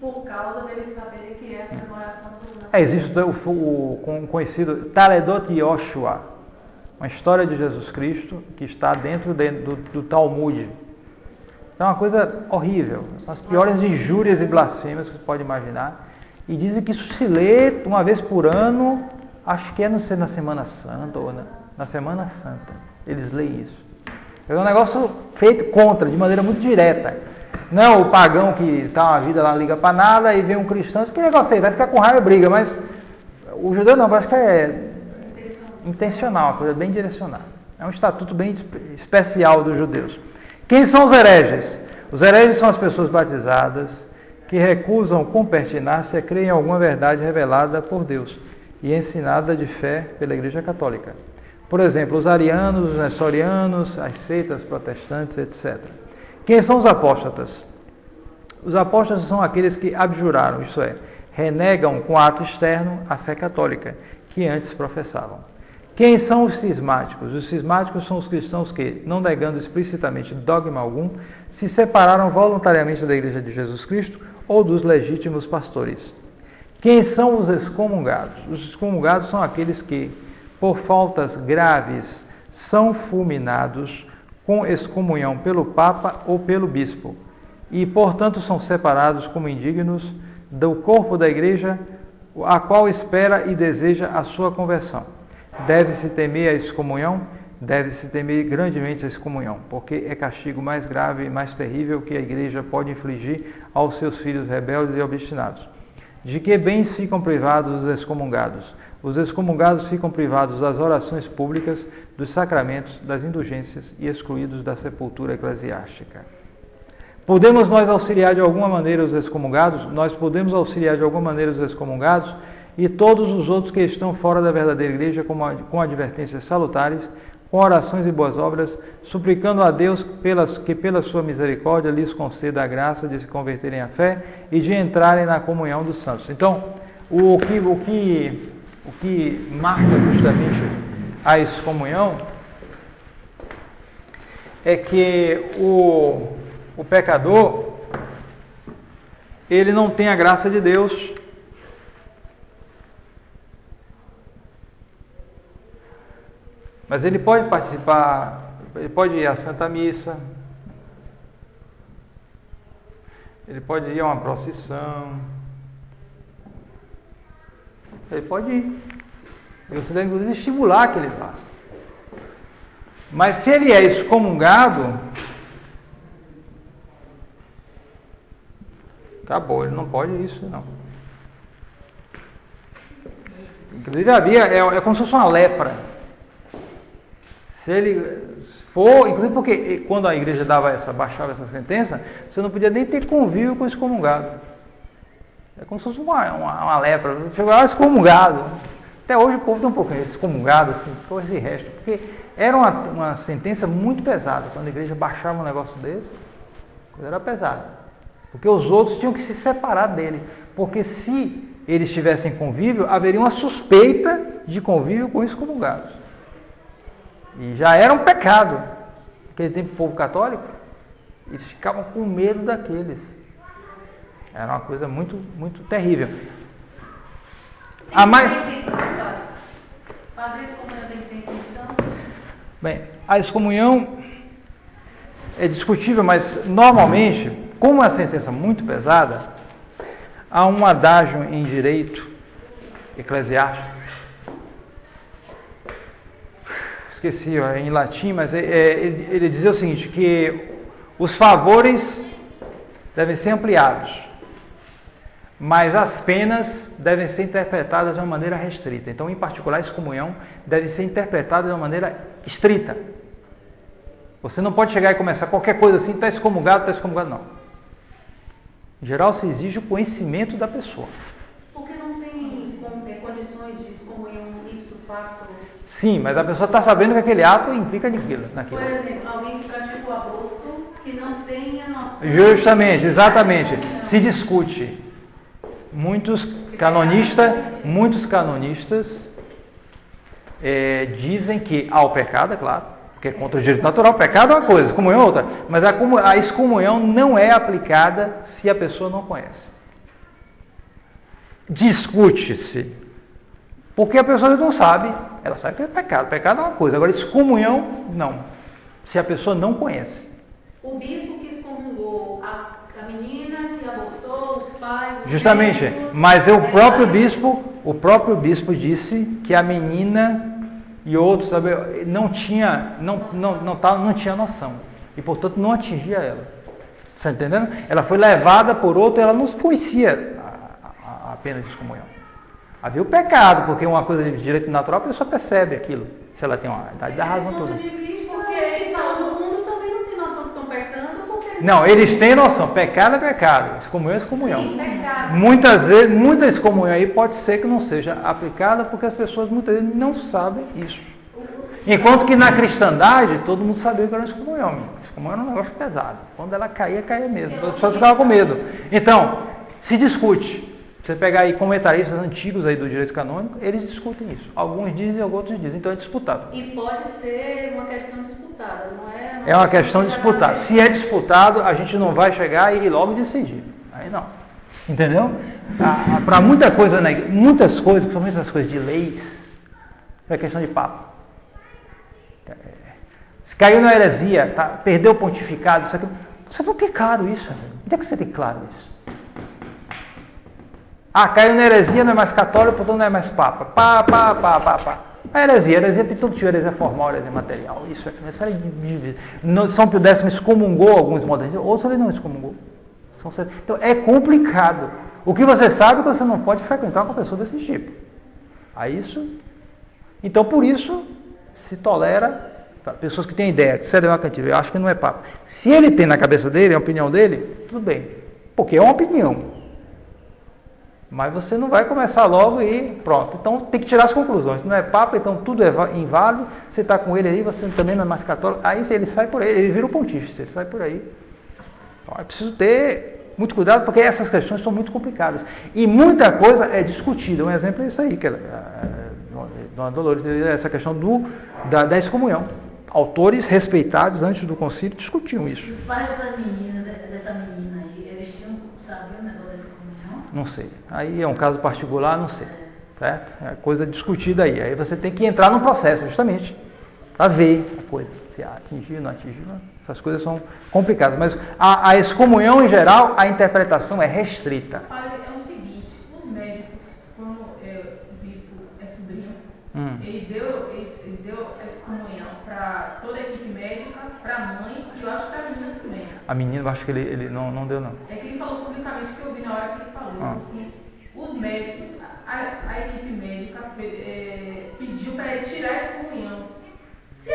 por causa deles saberem que é a comemoração do... Existe o conhecido Taledot Yoshua, uma história de Jesus Cristo que está dentro do Talmud. É uma coisa horrível, são as piores injúrias e blasfêmias que você pode imaginar. E dizem que isso se lê uma vez por ano, acho que é na Semana Santa ou na Semana Santa. Eles leem isso. É um negócio feito contra, de maneira muito direta. Não o pagão que está uma vida lá, não liga para nada, e vem um cristão, que negócio aí, vai ficar com raiva e briga, mas o judeu não, acho que é intencional, uma coisa bem direcionada. É um estatuto bem especial dos judeus. Quem são os hereges? Os hereges são as pessoas batizadas que recusam com pertinácia crer em alguma verdade revelada por Deus e ensinada de fé pela Igreja Católica. Por exemplo, os arianos, os nestorianos, as seitas protestantes, etc. Quem são os apóstatas? Os apóstatas são aqueles que abjuraram, isto é, renegam com ato externo a fé católica, que antes professavam. Quem são os cismáticos? Os cismáticos são os cristãos que, não negando explicitamente dogma algum, se separaram voluntariamente da Igreja de Jesus Cristo ou dos legítimos pastores. Quem são os excomungados? Os excomungados são aqueles que, por faltas graves, são fulminados com excomunhão pelo Papa ou pelo Bispo, e, portanto, são separados como indignos do corpo da Igreja, a qual espera e deseja a sua conversão. Deve-se temer a excomunhão? Deve-se temer grandemente a excomunhão, porque é castigo mais grave e mais terrível que a Igreja pode infligir aos seus filhos rebeldes e obstinados. De que bens ficam privados os excomungados? Os excomungados ficam privados das orações públicas, dos sacramentos, das indulgências e excluídos da sepultura eclesiástica. Podemos nós auxiliar de alguma maneira os excomungados? Nós podemos auxiliar de alguma maneira os excomungados e todos os outros que estão fora da verdadeira Igreja com advertências salutares, com orações e boas obras, suplicando a Deus que pela sua misericórdia lhes conceda a graça de se converterem à fé e de entrarem na comunhão dos santos. Então, o que marca justamente a excomunhão é que o pecador, ele não tem a graça de Deus. Mas ele pode participar, ele pode ir à Santa Missa, ele pode ir a uma procissão, Ele pode ir. E você deve, inclusive, estimular que ele vá. Mas se ele é excomungado, acabou, ele não pode isso, não. Inclusive havia, é como se fosse uma lepra. Se ele for, inclusive porque quando a igreja baixava essa sentença, você não podia nem ter convívio com o excomungado. É como se fosse uma lepra. Chegou lá excomungado. Até hoje o povo tem um pouco excomungado, assim, coisa de resto. Porque era uma sentença muito pesada. Quando a igreja baixava um negócio desse, a coisa era pesada. Porque os outros tinham que se separar dele. Porque se eles tivessem convívio, haveria uma suspeita de convívio com excomungados. E já era um pecado. Naquele tempo, o povo católico, eles ficavam com medo daqueles. Era uma coisa muito, muito terrível. A mais... Bem, a excomunhão é discutível, mas normalmente, como é uma sentença muito pesada, há um adágio em direito eclesiástico. Esqueci em latim, mas ele dizia o seguinte, que os favores devem ser ampliados, mas as penas devem ser interpretadas de uma maneira restrita. Então, em particular, a excomunhão deve ser interpretada de uma maneira estrita. Você não pode chegar e começar qualquer coisa assim, está excomungado, não. Em geral, se exige o conhecimento da pessoa. Porque não tem condições de excomunhão ipso facto? Sim, mas a pessoa está sabendo que aquele ato implica naquilo. Por exemplo, alguém que pratica o aborto que não tenha noção. Justamente, exatamente. Se discute. Muitos canonistas dizem que há o pecado, é claro, porque é contra o direito natural. O pecado é uma coisa, excomunhão é outra. Mas a excomunhão não é aplicada se a pessoa não conhece. Discute-se. Porque a pessoa não sabe, ela sabe que é pecado. Pecado é uma coisa, agora excomunhão, não. Se a pessoa não conhece. O bispo que excomungou a menina que abortou, os pais... Justamente, mas o próprio bispo disse que a menina e outros, sabe, não tinha noção. E, portanto, não atingia ela. Está entendendo? Ela foi levada por outro, ela não conhecia a pena de excomunhão. Havia o pecado, porque uma coisa de direito natural, a pessoa percebe aquilo. Se ela tem uma idade da razão toda. Porque todo mundo também não tem noção que estão pecando. Não, eles têm noção. Pecado é pecado. Excomunhão é excomunhão. Sim, pecado. Muitas vezes, muita excomunhão aí pode ser que não seja aplicada, porque as pessoas muitas vezes não sabem isso. Enquanto que na cristandade, todo mundo sabia que era excomunhão. Excomunhão era um negócio pesado. Quando ela caía, caía mesmo. As pessoas ficavam com medo. Então, se discute. Você pegar aí comentaristas antigos aí do direito canônico, eles discutem isso. Alguns dizem, outros dizem. Então é disputado. E pode ser uma questão disputada, não é? É uma questão disputada. Se é disputado, a gente não vai chegar e logo decidir. Aí não. Entendeu? Para muita coisa, né? Muitas coisas, principalmente as coisas de leis, é questão de papo. Se caiu na heresia, tá? Perdeu o pontificado, isso aqui. Você não tem claro isso. Onde é que você tem claro isso? Caiu na heresia, não é mais católico, portanto não é mais papa. Pá. A heresia tem todo tipo de heresia formal, heresia material. Isso é São Pio X excomungou alguns modernistas, outros ele não excomungou. Então é complicado. O que você sabe é que você não pode frequentar com uma pessoa desse tipo. Então por isso se tolera pessoas que têm ideia, que cedem uma cantina. Eu acho que não é papa. Se ele tem na cabeça dele, a opinião dele, tudo bem. Porque é uma opinião. Mas você não vai começar logo e pronto. Então tem que tirar as conclusões. Não é papa, então tudo é inválido. Você está com ele aí, você também não é mais católico. Aí ele sai por aí, ele vira o pontífice, ele sai por aí. Então é preciso ter muito cuidado, porque essas questões são muito complicadas. E muita coisa é discutida. Um exemplo é isso aí, que Dona Dolores, essa questão da excomunhão. Autores respeitados antes do concílio discutiam isso. Os pais das meninas, dessa menina aí, eles sabiam o negócio da excomunhão? Não sei. Aí é um caso particular, não sei. Certo? É coisa discutida aí. Aí você tem que entrar no processo, justamente, para ver a coisa. Se atingiu, não atingiu. Essas coisas são complicadas. Mas a excomunhão, em geral, a interpretação é restrita. É o seguinte, os médicos, como eu vi Ele deu a excomunhão para toda a equipe médica, para a mãe e eu acho que para a menina também. A menina, eu acho que ele não deu, não. É que ele falou publicamente, que eu vi na hora que ele falou. Assim, os médicos, a equipe médica pediu para ele tirar a excomunhão. Se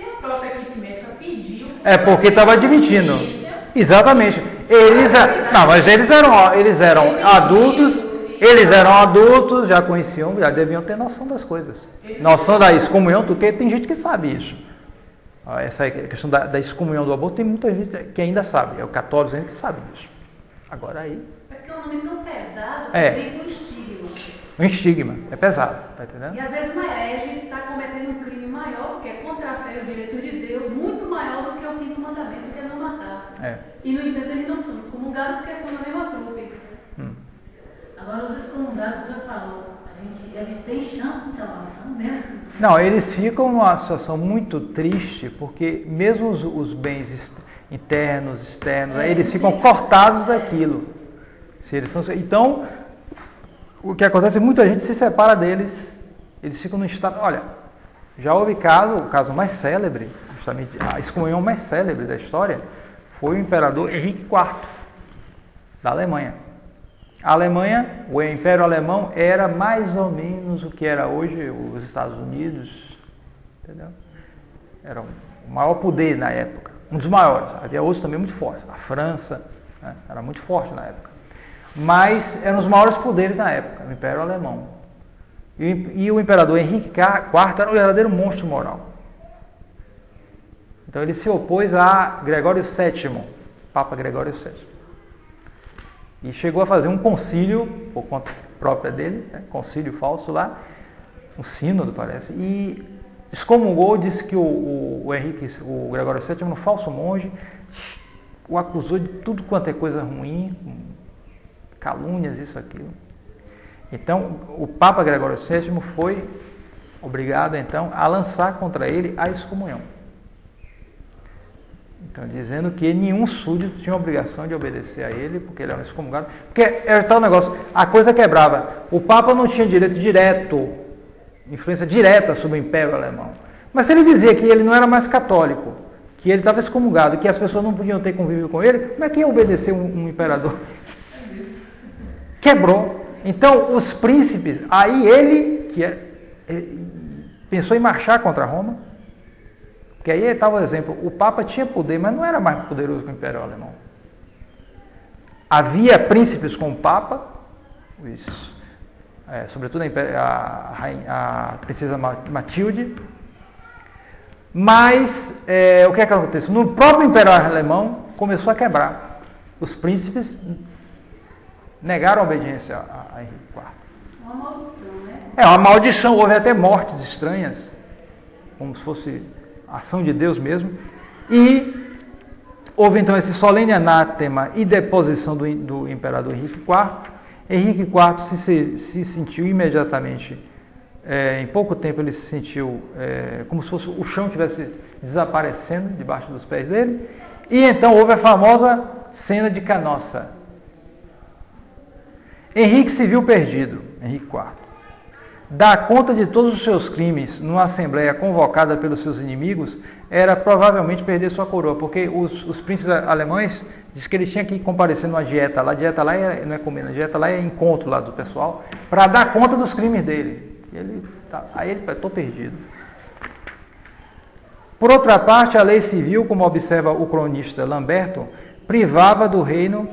a própria equipe médica pediu... É porque estava admitindo. Exatamente. Mas eles eram adultos, já conheciam, já deviam ter noção das coisas. Noção da excomunhão, porque tem gente que sabe isso. Essa questão da excomunhão do aborto, tem muita gente que ainda sabe. É o católico que sabe disso. Agora aí... É porque é um nome tão pesado que vem com estigma. Um estigma, é pesado, tá entendendo? E às vezes uma herege está cometendo um crime maior, que é contra a fé e o direito de Deus, muito maior do que o quinto mandamento, que é não matar. E no entanto eles não são excomungados porque são da mesma trupe. Agora os excomungados já falou, eles têm chance de salvação mesmo? Não, eles ficam numa situação muito triste, porque mesmo os bens internos, externos, eles ficam cortados daquilo. Então, o que acontece é que muita gente se separa deles, eles ficam no estado... Olha, já houve o caso mais célebre, justamente a excomunhão mais célebre da história, foi o imperador Henrique IV, da Alemanha. A Alemanha, o Império Alemão, era mais ou menos o que era hoje os Estados Unidos, entendeu? Era o maior poder na época, um dos maiores. Havia outros também muito fortes. A França, né, era muito forte na época. Mas eram os maiores poderes na época, o Império Alemão. E o imperador Henrique IV era um verdadeiro monstro moral. Então ele se opôs a Gregório VII, Papa Gregório VII. E chegou a fazer um concílio, por conta própria dele, concílio falso lá, um sínodo parece, e excomungou, disse que o Gregório VII era um falso monge, o acusou de tudo quanto é coisa ruim, calúnias, isso, aquilo. Então, o Papa Gregório VII foi obrigado, então, a lançar contra ele a excomunhão. Então, dizendo que nenhum súdito tinha a obrigação de obedecer a ele, porque ele era um excomungado. Porque era tal negócio, a coisa quebrava. O Papa não tinha influência direta sobre o Império Alemão. Mas se ele dizia que ele não era mais católico, que ele estava excomungado, que as pessoas não podiam ter convívio com ele, como é que ia obedecer um imperador? Quebrou. Então, os príncipes, aí ele pensou em marchar contra Roma, porque aí estava o exemplo, o Papa tinha poder, mas não era mais poderoso que o Império Alemão. Havia príncipes com o Papa, sobretudo a princesa Matilde, mas o que é que aconteceu? No próprio Império Alemão começou a quebrar. Os príncipes negaram a obediência a Henrique IV. Uma maldição, né? É uma maldição, houve até mortes estranhas, como se fosse ação de Deus mesmo, e houve então esse solene anátema e deposição do imperador Henrique IV. Henrique IV se sentiu imediatamente, em pouco tempo ele se sentiu como se fosse o chão estivesse desaparecendo debaixo dos pés dele, e então houve a famosa cena de Canossa. Henrique se viu perdido, Henrique IV. Dar conta de todos os seus crimes numa assembleia convocada pelos seus inimigos era provavelmente perder sua coroa, porque os príncipes alemães diz que ele tinha que comparecer numa dieta lá. Dieta lá não é comer, dieta lá é encontro lá do pessoal, para dar conta dos crimes dele. Aí ele estou perdido. Por outra parte, a lei civil, como observa o cronista Lamberto, privava do reino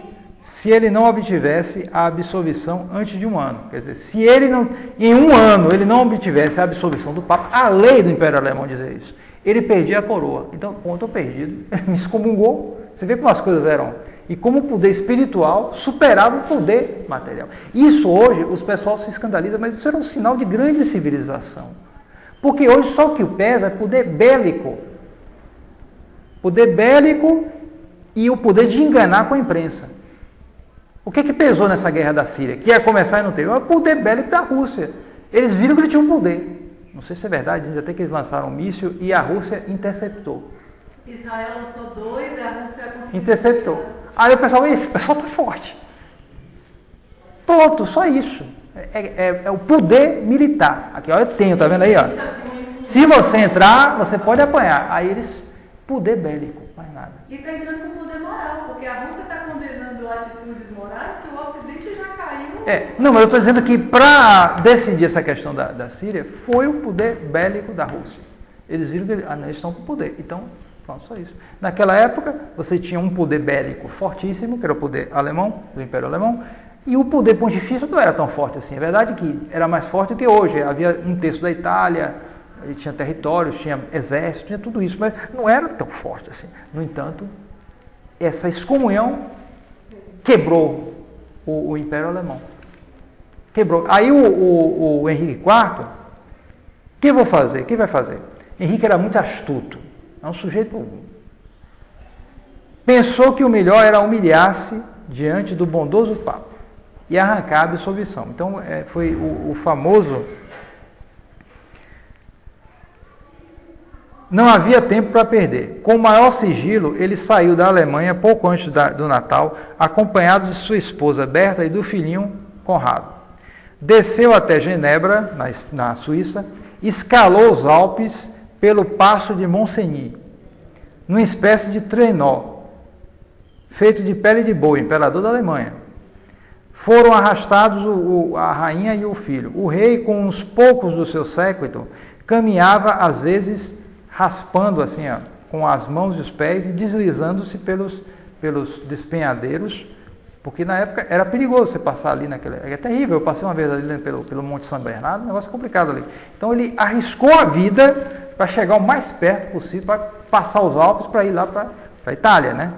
se ele não obtivesse a absolvição antes de um ano. Quer dizer, se ele não, em um ano ele não obtivesse a absolvição do Papa, a lei do Império Alemão dizia isso, ele perdia a coroa. Então, estou perdido, ele me excomungou. Você vê como as coisas eram. E como o poder espiritual superava o poder material. Isso hoje, os pessoal se escandaliza, mas isso era um sinal de grande civilização. Porque hoje só o que pesa é poder bélico. Poder bélico e o poder de enganar com a imprensa. O que pesou nessa guerra da Síria? Que ia começar e não teve. É o poder bélico da Rússia. Eles viram que ele tinha um poder. Não sei se é verdade, dizem até que eles lançaram um míssil e a Rússia interceptou. Israel lançou 2 e a Rússia conseguiu. Interceptou. Aí o pessoal, esse pessoal está forte. Pronto, só isso. É o poder militar. Aqui, ó, eu tenho, tá vendo aí, ó? Se você entrar, você pode apanhar. Aí eles, poder bélico, mais nada. E está entrando com poder moral, porque a Rússia está condenando atitudes morais que o Ocidente já caiu. Não, mas eu estou dizendo que para decidir essa questão da Síria, foi o poder bélico da Rússia. Eles viram que eles estão com poder. Então, pronto, só isso. Naquela época, você tinha um poder bélico fortíssimo, que era o poder alemão, do Império Alemão, e o poder pontifício não era tão forte assim. É verdade que era mais forte do que hoje. Havia um terço da Itália, ele tinha territórios, tinha exército, tinha tudo isso, mas não era tão forte assim. No entanto, essa excomunhão quebrou o Império Alemão. Quebrou. Aí o Henrique IV, o que vou fazer? O que vai fazer? Henrique era muito astuto. É um sujeito... Pensou que o melhor era humilhar-se diante do bondoso Papa e arrancar a absolvição. Então, foi o famoso... Não havia tempo para perder. Com o maior sigilo, ele saiu da Alemanha pouco antes do Natal, acompanhado de sua esposa Berta e do filhinho Conrado. Desceu até Genebra, na Suíça, escalou os Alpes pelo passo de Montseny, numa espécie de trenó, feito de pele de boi, imperador da Alemanha. Foram arrastados a rainha e o filho. O rei, com uns poucos do seu séquito, caminhava, às vezes, raspando assim, ó, com as mãos e os pés e deslizando-se pelos despenhadeiros, porque na época era perigoso você passar ali naquele... É terrível, eu passei uma vez ali pelo Monte São Bernardo, um negócio complicado ali. Então ele arriscou a vida para chegar o mais perto possível, para passar os Alpes para ir lá para a Itália, né?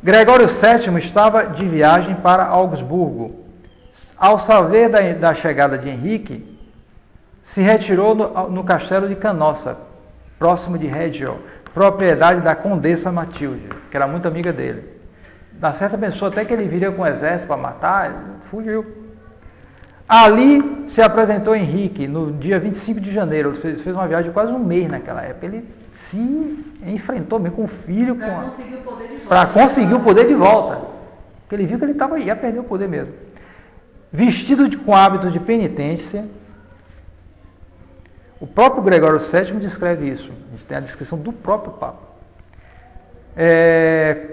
Gregório VII estava de viagem para Augsburgo. Ao saber da chegada de Henrique, se retirou no castelo de Canossa, próximo de Reggio, propriedade da condessa Matilde, que era muito amiga dele. Na certa pensou até que ele viria com o exército para matar, ele fugiu. Ali se apresentou Henrique, no dia 25 de janeiro, ele fez uma viagem de quase um mês naquela época. Ele se enfrentou mesmo com o filho, para conseguir o poder de volta. Porque ele viu que ele ia perder o poder mesmo. Vestido com hábitos de penitência, o próprio Gregório VII descreve isso. A gente tem a descrição do próprio Papa.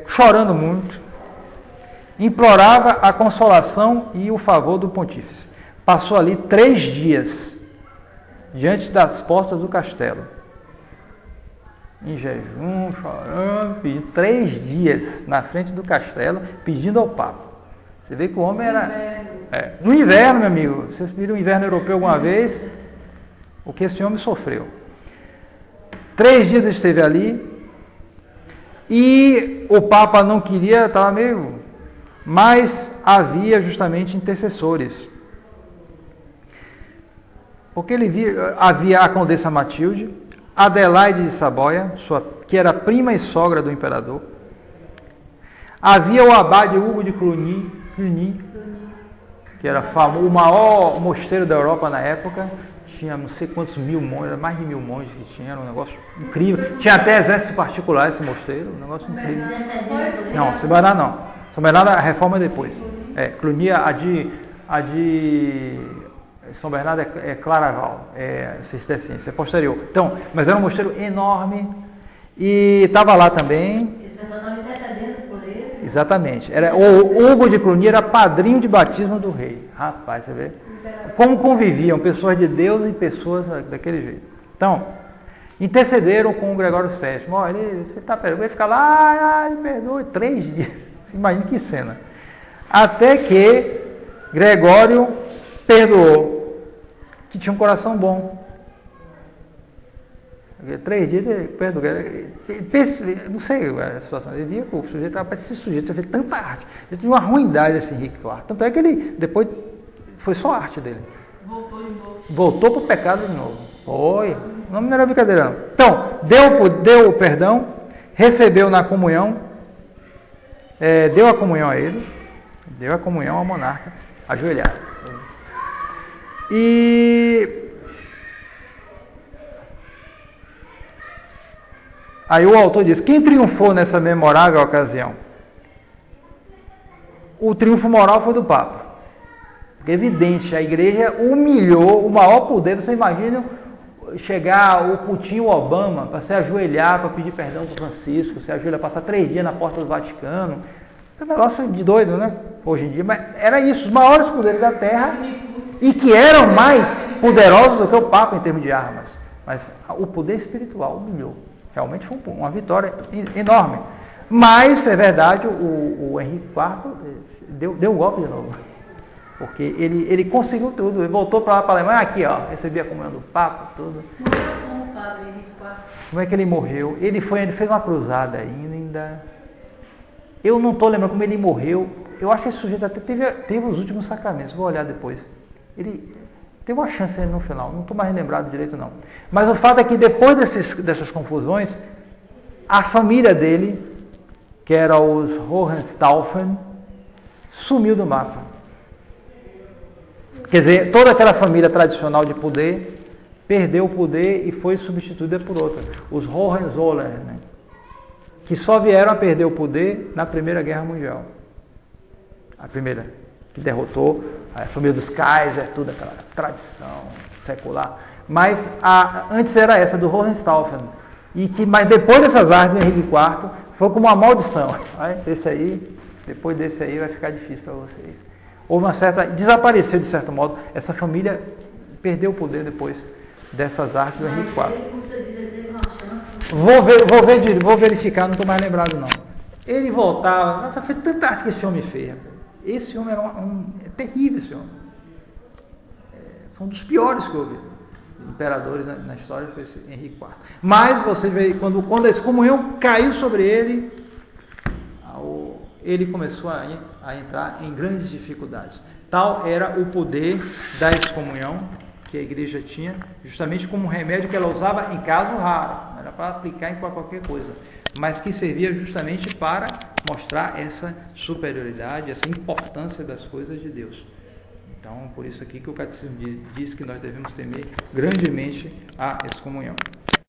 Chorando muito, implorava a consolação e o favor do pontífice. Passou ali 3 dias, diante das portas do castelo. Em jejum, chorando, pedindo 3 dias na frente do castelo, pedindo ao Papa. Você vê que o homem era... No inverno, meu amigo, vocês viram o inverno europeu alguma vez? O que esse homem sofreu. 3 dias esteve ali e o Papa não queria, estava meio... Mas havia justamente intercessores. Porque ele via, havia a condessa Matilde, Adelaide de Saboia, que era prima e sogra do imperador. Havia o abade Hugo de Cluny, que era famoso, o maior mosteiro da Europa na época. Tinha não sei quantos mil monges, mais de 1000 monges que tinha, era um negócio incrível. Tinha até exército particular esse mosteiro, um negócio incrível. Não, São Bernardo não. São Bernardo a reforma é depois. Cluny, a de São Bernardo é Claraval, é cisterciense, é posterior. Então, mas era um mosteiro enorme e estava lá também. Esse pessoal estava intercedendo por ele. Exatamente. O Hugo de Cluny era padrinho de batismo do rei. Rapaz, você vê? Como conviviam pessoas de Deus e pessoas daquele jeito. Então, intercederam com o Gregório VII. Olha, você está perdoando, ele fica lá, me perdoe, 3 dias. Você imagina que cena. Até que Gregório perdoou, que tinha um coração bom. 3 dias ele perdoou. Não sei a situação. Ele via que o sujeito estava esse sujeito fez tanta arte. Ele tinha uma ruindade esse Henrique IV. Tanto é que ele depois foi só a arte dele. Voltou para o pecado de novo. Foi. Não era brincadeira não. Então, deu o perdão, recebeu na comunhão, deu a comunhão a ele, deu a comunhão ao monarca, ajoelhado. E aí o autor diz, quem triunfou nessa memorável ocasião? O triunfo moral foi do Papa. Porque é evidente, a igreja humilhou o maior poder. Você imagina chegar o Putin, o Obama, para se ajoelhar, para pedir perdão para Francisco, se ajoelhar, passar 3 dias na porta do Vaticano. É um negócio de doido, né? Hoje em dia, mas era isso, os maiores poderes da Terra, e que eram mais poderosos do que o Papa em termos de armas. Mas o poder espiritual humilhou. Realmente foi uma vitória enorme. Mas, é verdade, o Henrique IV deu um golpe de novo. Porque ele conseguiu tudo. Ele voltou para lá para a Alemanha, aqui, ó, recebia a comunhão do Papa, tudo. Morreu como o padre Henrique IV. Como é que ele morreu? Ele fez uma cruzada ainda. Eu não estou lembrando como ele morreu. Eu acho que esse sujeito até teve os últimos sacramentos. Vou olhar depois. Ele teve uma chance no final. Não estou mais lembrado direito, não. Mas o fato é que depois dessas confusões, a família dele, que era os Hohenstaufen, sumiu do mapa. Quer dizer, toda aquela família tradicional de poder perdeu o poder e foi substituída por outra. Os Hohenzollern, né? Que só vieram a perder o poder na Primeira Guerra Mundial. A primeira, que derrotou a família dos Kaiser, toda aquela tradição secular. Mas antes era essa, do Hohenstaufen. Mas depois dessas artes do Henrique IV, foi como uma maldição. Depois desse aí vai ficar difícil para vocês. Houve desapareceu de certo modo, essa família perdeu o poder depois dessas artes do Henrique IV. Vou verificar, não estou mais lembrado não. Ele voltava, foi tanta arte que esse homem fez. Esse homem era é terrível, esse homem. Foi um dos piores que houve. Imperadores na história foi esse Henrique IV. Mas você vê, quando a excomunhão caiu sobre ele, ele começou a entrar em grandes dificuldades. Tal era o poder da excomunhão que a igreja tinha, justamente como um remédio que ela usava em caso raro, não era para aplicar em qualquer coisa, mas que servia justamente para mostrar essa superioridade, essa importância das coisas de Deus. Então, por isso aqui que o Catecismo diz que nós devemos temer grandemente a excomunhão.